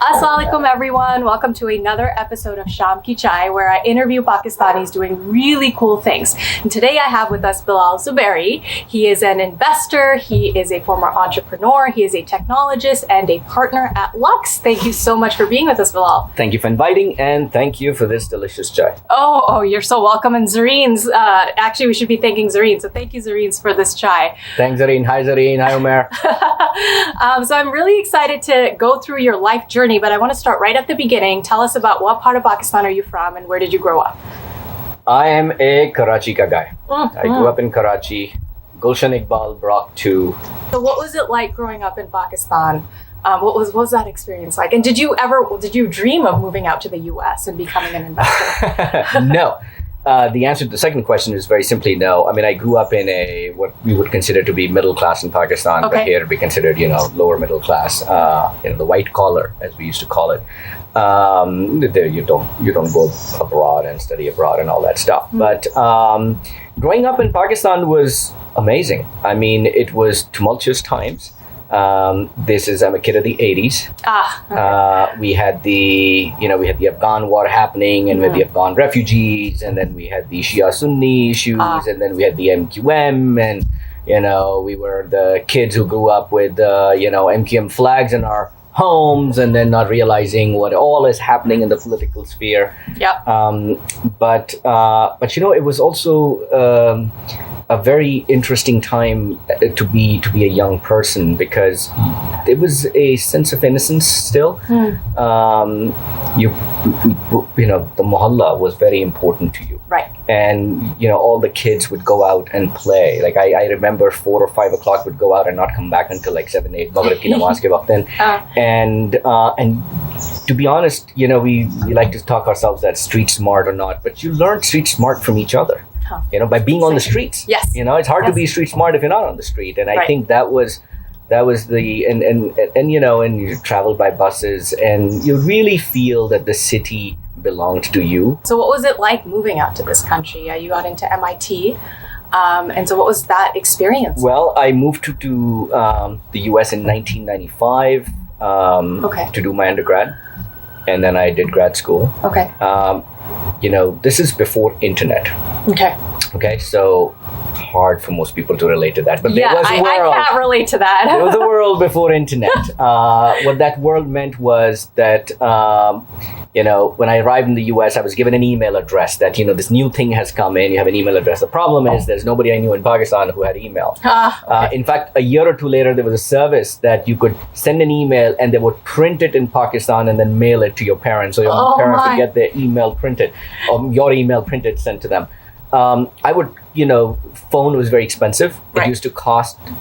Assalamualaikum everyone. Welcome to another episode of Shaam Ki Chai, where I interview Pakistanis doing really cool things. And today I have with us Bilal Zuberi. He is an investor, he is a former entrepreneur, he is a technologist and a partner at Lux. Thank you so much for being with us, Bilal. Thank you for inviting, and thank you for this delicious chai. Oh, you're so welcome. And Zareen's, actually we should be thanking Zareen. So thank you, Zareen's, for this chai. Thanks, Zareen. Hi, Zareen. Hi, Omer. So I'm really excited to go through your life journey, but I want to start right at the beginning. Tell us about what part of Pakistan are you from and where did you grow up? I am a Karachi ka guy. I grew up in Karachi, Gulshan Iqbal Block 2. So what was it like growing up in Pakistan? What was that experience like? And did you dream of moving out to the US and becoming an investor? No. The answer to the second question is very simply no. I mean, I grew up in what we would consider to be middle class in Pakistan, but here we considered, lower middle class, the white collar, as we used to call it. There you don't go abroad and study abroad and all that stuff. But growing up in Pakistan was amazing. I mean, it was tumultuous times. I'm a kid of the 80s. We had the Afghan war happening, and with the Afghan refugees, and then we had the Shia Sunni issues, and then we had the MQM, and we were the kids who grew up with MQM flags in our homes, and then not realizing what all is happening in the political sphere. But it was also a very interesting time to be a young person, because there was a sense of innocence still. The mohalla was very important to you, right? And all the kids would go out and play. Like I remember 4 or 5 o'clock would go out and not come back until like 7, 8 Maghrib ki namaz ke waqt. And to be honest, we like to talk ourselves that street smart or not, but you learn street smart from each other. By being on the streets. Yes. It's hard to be street smart if you're not on the street. And I think that was the and you travel by buses and you really feel that the city belonged to you. So what was it like moving out to this country? You got into MIT. And so what was that experience? Well, I moved to the US in 1995 to do my undergrad. And then I did grad school. Okay. This is before internet. Okay, so hard for most people to relate to that. But there was a world. I can't relate to that. There was a world before internet. What that world meant was that, when I arrived in the US, I was given an email address that, this new thing has come in. You have an email address. The problem is there's nobody I knew in Pakistan who had email. In fact, a year or two later, there was a service that you could send an email and they would print it in Pakistan and then mail it to your parents. So your parents would get their email printed, or your email printed, sent to them. Phone was very expensive. It used to cost, I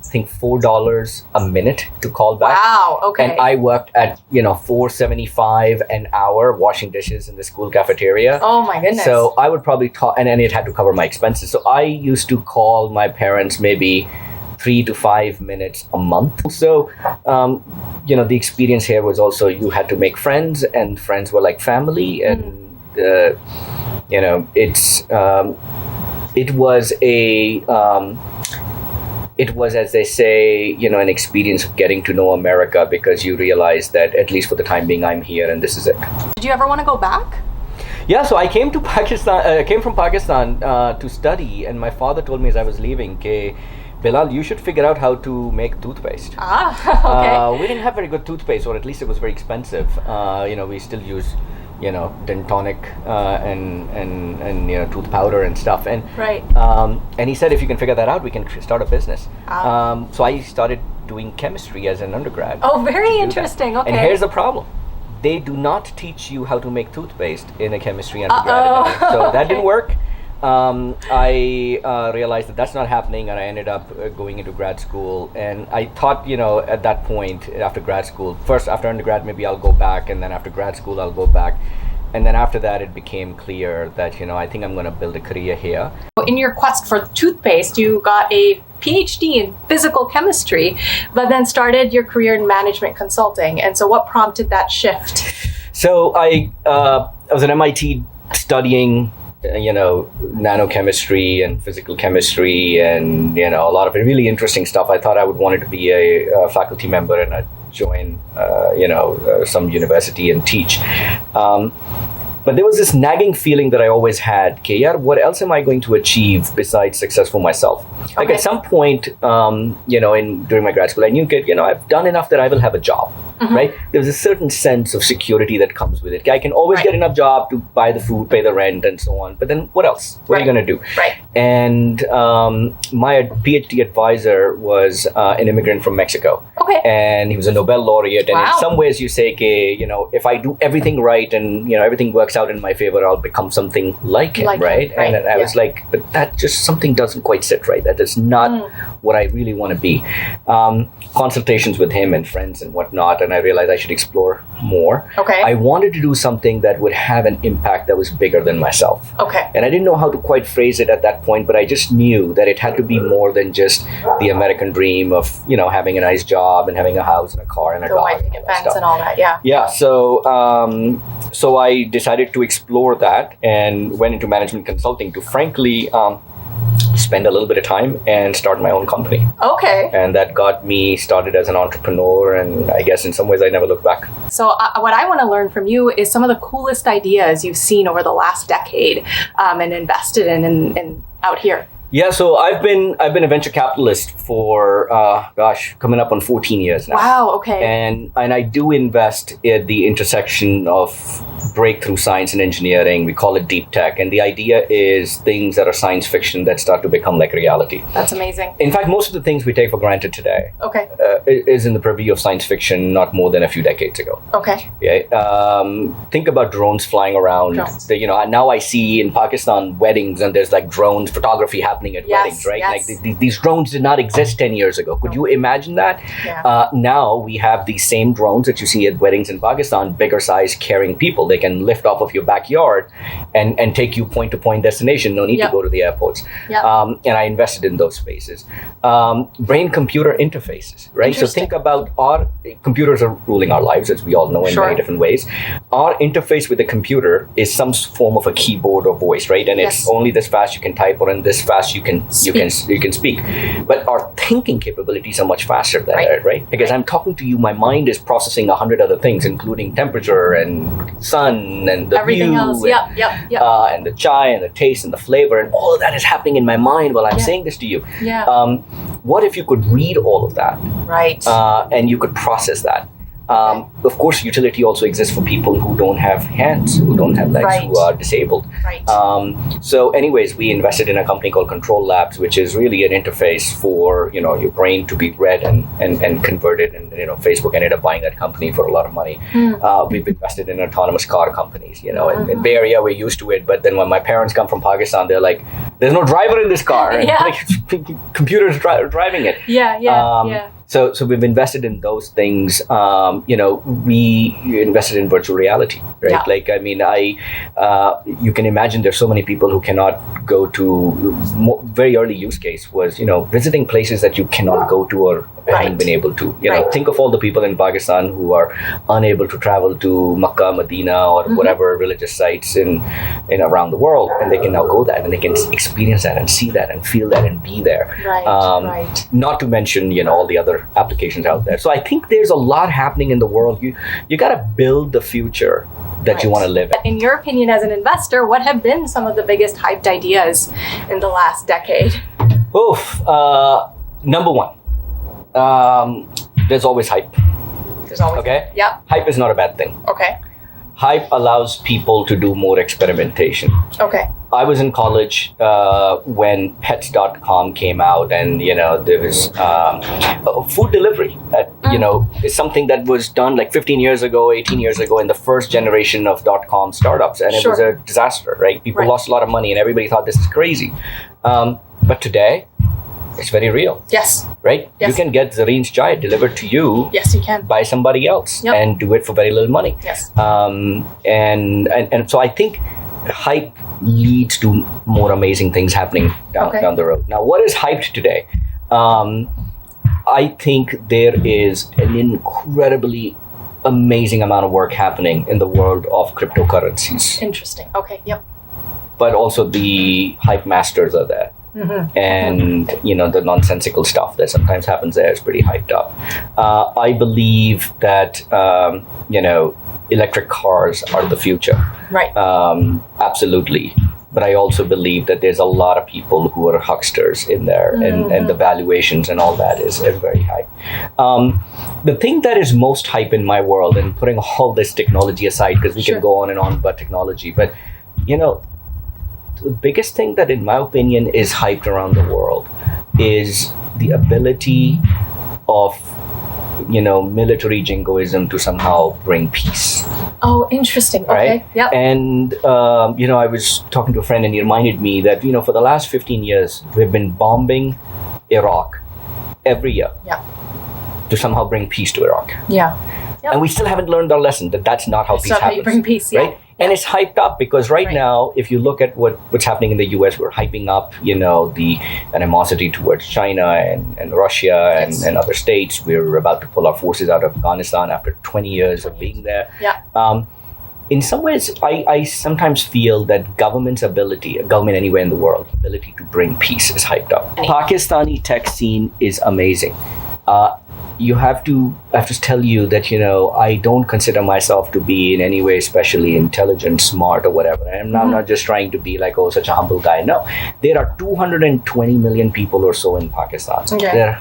think, $4 a minute to call back. Wow, okay. And I worked at, $4.75 an hour washing dishes in the school cafeteria. Oh my goodness. So I would probably talk, and it had to cover my expenses. So I used to call my parents maybe 3 to 5 minutes a month. So, the experience here was also you had to make friends, and friends were like family, and it was, as they say, an experience of getting to know America, because you realize that at least for the time being, I'm here and this is it. Did you ever want to go back? Yeah, so I came to Pakistan. Came from Pakistan to study, and my father told me as I was leaving, Bilal, you should figure out how to make toothpaste. Okay. We didn't have very good toothpaste, or at least it was very expensive. We still use Dentonic and tooth powder and stuff. And and he said, if you can figure that out, we can start a business. So I started doing chemistry as an undergrad. Oh, very interesting. Okay. And here's the problem. They do not teach you how to make toothpaste in a chemistry undergrad. So that didn't work. I realized that that's not happening, and I ended up going into grad school. And I thought, at that point, after grad school, first after undergrad, maybe I'll go back, and then after grad school, I'll go back. And then after that, it became clear that, I think I'm going to build a career here. In your quest for toothpaste, you got a PhD in physical chemistry, but then started your career in management consulting. And so what prompted that shift? So I was at MIT studying, nanochemistry and physical chemistry, and a lot of really interesting stuff. I thought I would wanted to be a faculty member and I'd join, some university and teach. But there was this nagging feeling that I always had, okay, yaar, what else am I going to achieve besides success for myself? Like at some point, during my grad school, I knew, I've done enough that I will have a job, right? There's a certain sense of security that comes with it. I can always get enough job to buy the food, pay the rent, and so on. But then what else? What are you going to do? Right. And my PhD advisor was an immigrant from Mexico. Okay. And he was a Nobel laureate. And in some ways you say, okay, if I do everything right and, everything works out in my favor, I'll become something like him, right? And I was like, but that just something doesn't quite sit right. That is not what I really want to be. Consultations with him and friends and whatnot, and I realized I should explore more. Okay. I wanted to do something that would have an impact that was bigger than myself. Okay. And I didn't know how to quite phrase it at that point, but I just knew that it had to be more than just the American dream of, having a nice job and having a house and a car and a dog. The white picket fence and all that, yeah. Yeah, so I decided to explore that and went into management consulting to frankly spend a little bit of time and start my own company. Okay. And that got me started as an entrepreneur, and I guess in some ways I never looked back. So what I want to learn from you is some of the coolest ideas you've seen over the last decade and invested in out here. Yeah, so I've been a venture capitalist for coming up on 14 years now. Wow, okay. And I do invest at the intersection of breakthrough science and engineering. We call it deep tech, and the idea is things that are science fiction that start to become like reality. That's amazing. In fact, most of the things we take for granted today is in the purview of science fiction not more than a few decades ago. Okay. Yeah. Think about drones flying around. Now I see in Pakistan weddings, and there's like drone photography happening at weddings, right? Yes. Like these drones did not exist 10 years ago. Could you imagine that? Yeah. Now we have these same drones that you see at weddings in Pakistan, bigger size, carrying people. They can lift off of your backyard and take you point to point destination. No need to go to the airports. Yep. And I invested in those spaces. Brain computer interfaces, right? So think about our computers are ruling our lives, as we all know, in many different ways. Our interface with the computer is some form of a keyboard or voice, right? And it's only this fast you can type, or in this fast you can speak. But our thinking capabilities are much faster than that, right? Because I'm talking to you, my mind is processing 100 other things, including temperature and sun and the everything view else. And, and the chai and the taste and the flavor, and all of that is happening in my mind while I'm saying this to you. Yeah. What if you could read all of that? Right. And you could process that? Of course, utility also exists for people who don't have hands, who don't have legs, who are disabled. Right. So anyways, we invested in a company called Control Labs, which is really an interface for, your brain to be read and converted. And, Facebook ended up buying that company for a lot of money. We've invested in autonomous car companies, in Bay Area, we're used to it. But then when my parents come from Pakistan, they're like, there's no driver in this car. And computers driving it. Yeah. So we've invested in those things. We invested in virtual reality, right? Yeah. Like, you can imagine there's so many people who cannot go to. Very early use case was, visiting places that you cannot go to or haven't been able to. Think of all the people in Pakistan who are unable to travel to Makkah, Medina, or whatever religious sites in around the world, and they can now go there and they can experience that and see that and feel that and be there. Right. Not to mention, all the other applications out there. So I think there's a lot happening in the world. You got to build the future that you want to live in. In your opinion, as an investor, what have been some of the biggest hyped ideas in the last decade? Number one, there's always hype. There's always Hype is not a bad thing. Okay. Hype allows people to do more experimentation. Okay. I was in college when pets.com came out, and there was food delivery is something that was done like 15 years ago, 18 years ago, in the first generation of .com startups, and it was a disaster, right? People lost a lot of money and everybody thought this is crazy. But today it's very real. Yes. Right? Yes. You can get Zareen's chai delivered to you. Yes, you can. By somebody else and do it for very little money. Yes. And so I think hype leads to more amazing things happening down the road. Now, what is hyped today? I think there is an incredibly amazing amount of work happening in the world of cryptocurrencies. Interesting. Okay. Yep. But also the hype masters are there. And the nonsensical stuff that sometimes happens there is pretty hyped up. I believe that electric cars are the future. Right. Absolutely. But I also believe that there's a lot of people who are hucksters in there, and the valuations and all that is very high. The thing that is most hype in my world, and putting all this technology aside, because we can go on and on about technology, but the biggest thing that, in my opinion, is hyped around the world is the ability of military jingoism to somehow bring peace. Oh, interesting. Okay. Right? Yep. And, I was talking to a friend and he reminded me that, for the last 15 years, we've been bombing Iraq every year to somehow bring peace to Iraq. Yeah. Yep. And we still haven't learned our lesson that that's not how peace happens. How you bring peace, right? And it's hyped up because right now, if you look at what's happening in the US, we're hyping up, the animosity towards China and Russia and other states. We're about to pull our forces out of Afghanistan after 20 years of being there. Yeah. In some ways, I sometimes feel that government anywhere in the world, ability to bring peace is hyped up. Pakistani tech scene is amazing. I have to tell you that, I don't consider myself to be in any way especially intelligent, smart, or whatever. I'm not just trying to be like, oh, such a humble guy. No, there are 220 million people or so in Pakistan. Okay. They're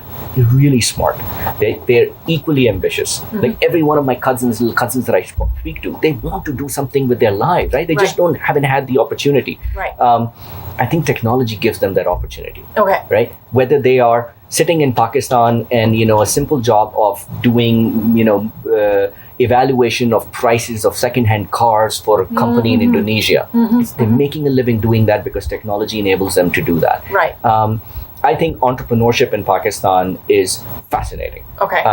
really smart. They're equally ambitious. Like every one of my little cousins that I speak to, they want to do something with their lives, right? They just haven't had the opportunity. Right. I think technology gives them that opportunity. Okay. Right? Whether they are sitting in Pakistan and, a simple job of doing, evaluation of prices of secondhand cars for a company in Indonesia. They're making a living doing that because technology enables them to do that. Right. I think entrepreneurship in Pakistan is fascinating. Okay.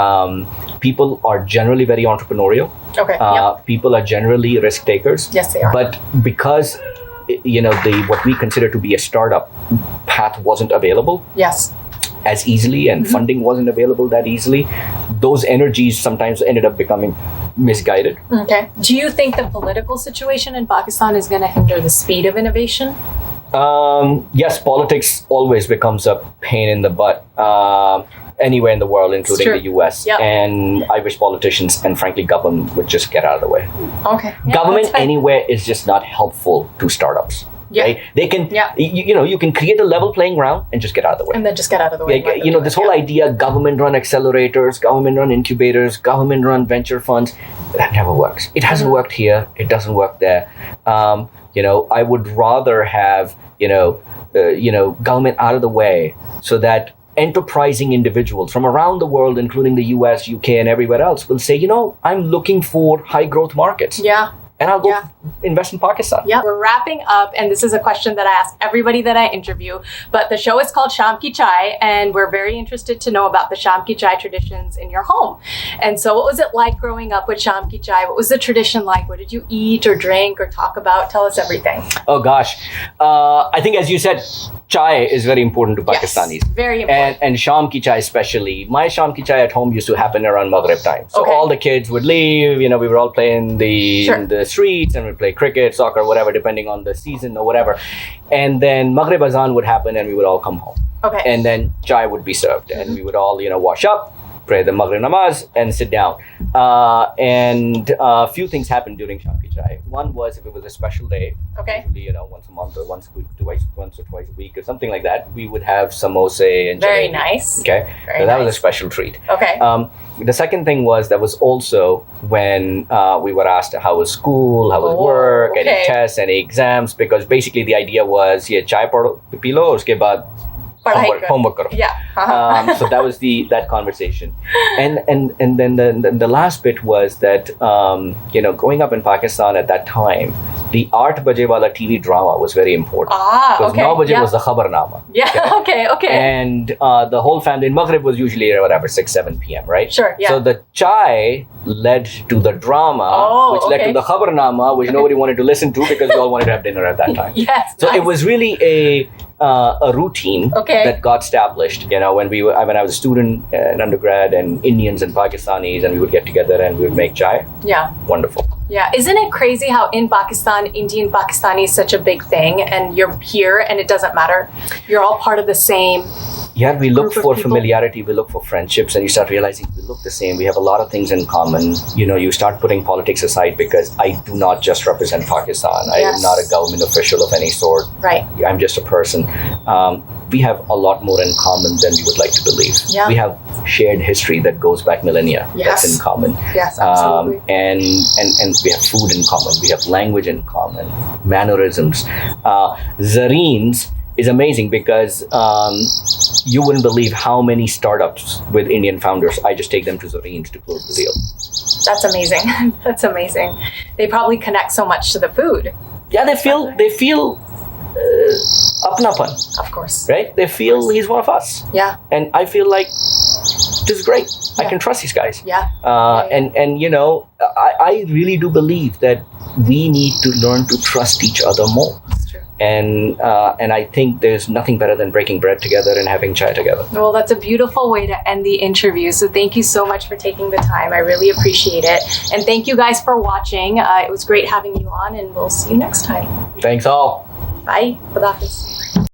People are generally very entrepreneurial. Okay. People are generally risk takers. Yes, they are. But because what we consider to be a startup path wasn't available. Yes. As easily, and funding wasn't available that easily, those energies sometimes ended up becoming misguided. Okay. Do you think the political situation in Pakistan is going to hinder the speed of innovation? Yes, politics always becomes a pain in the butt anywhere in the world, including the US. Yep. And I wish politicians and frankly government would just get out of the way. Okay. Yeah, government anywhere is just not helpful to startups. Yeah. Right? They can, you can create a level playing ground and just get out of the way. And then just get out of the way. This whole idea, government-run accelerators, government-run incubators, government-run venture funds, that never works. It hasn't worked here. It doesn't work there. I would rather have, government out of the way so that enterprising individuals from around the world, including the US, UK, and everywhere else, will say, I'm looking for high growth markets. Yeah. And I'll go invest in Pakistan. Yeah. We're wrapping up, and this is a question that I ask everybody that I interview. But the show is called Shaam Ki Chai, and we're very interested to know about the Shaam Ki Chai traditions in your home. And so what was it like growing up with Shaam Ki Chai? What was the tradition like? What did you eat or drink or talk about? Tell us everything. Oh, gosh. I think, as you said, chai is very important to Pakistanis. Yes, very important. And Shaam Ki Chai especially. My Shaam Ki Chai at home used to happen around Maghrib time. So all the kids would leave, we were all playing in the streets, and we'd play cricket, soccer, whatever, depending on the season or whatever. And then Maghrib Azan would happen and we would all come home. Okay. And then chai would be served and we would all, wash up, pray the Maghrib Namaz and sit down. And a few things happened during Shaam Ki Chai. One was if it was a special day, usually, once a month or once or twice a week or something like that, we would have samosa and very jalebi. Nice. Okay. Very so that nice. was a special treat. Okay. The second thing was that was also when we were asked how was school, how was work, any tests, any exams, because basically the idea was, chai pee lo, uske baad homework karo. Yeah. So that was that conversation, and then the last bit was that growing up in Pakistan at that time, the 8 baje wala TV drama was very important. Because 9 baje was the khabarnama. Yeah. Okay. And the whole family in Maghrib was usually around 6-7 p.m. right? Sure. Yeah. So the chai led to the drama, which led to the khabarnama, which nobody wanted to listen to because we all wanted to have dinner at that time. Yes. So it was really a routine that got established, when I was a student in undergrad, and Indians and Pakistanis, and we would get together and we would make chai. Yeah. Wonderful. Yeah. Isn't it crazy how in Pakistan, Indian Pakistani is such a big thing, and you're here and it doesn't matter. You're all part of the same. Yeah, we look Group of for people. familiarity, we look for friendships, and you start realizing we look the same. We have a lot of things in common. You start putting politics aside, because I do not just represent Pakistan. I am Yes. not a government official of any sort. Right. I'm just a person. We have a lot more in common than we would like to believe. Yeah. We have shared history that goes back millennia. Yes. That's in common. Yes, absolutely. And we have food in common. We have language in common, mannerisms. Zareens is amazing, because you wouldn't believe how many startups with Indian founders, I just take them to Zareens to close the deal. That's amazing. That's amazing. They probably connect so much to the food. Yeah, they feel apnapan, Of course. right? They feel he's one of us. Yeah. And I feel like this is great. I Yeah. can trust these guys. Yeah. And I really do believe that we need to learn to trust each other more. That's true. And I think there's nothing better than breaking bread together and having chai together. Well, that's a beautiful way to end the interview. So thank you so much for taking the time. I really appreciate it. And thank you guys for watching. It was great having you on, and we'll see you next time. Thanks all. Bye. Khuda Hafiz.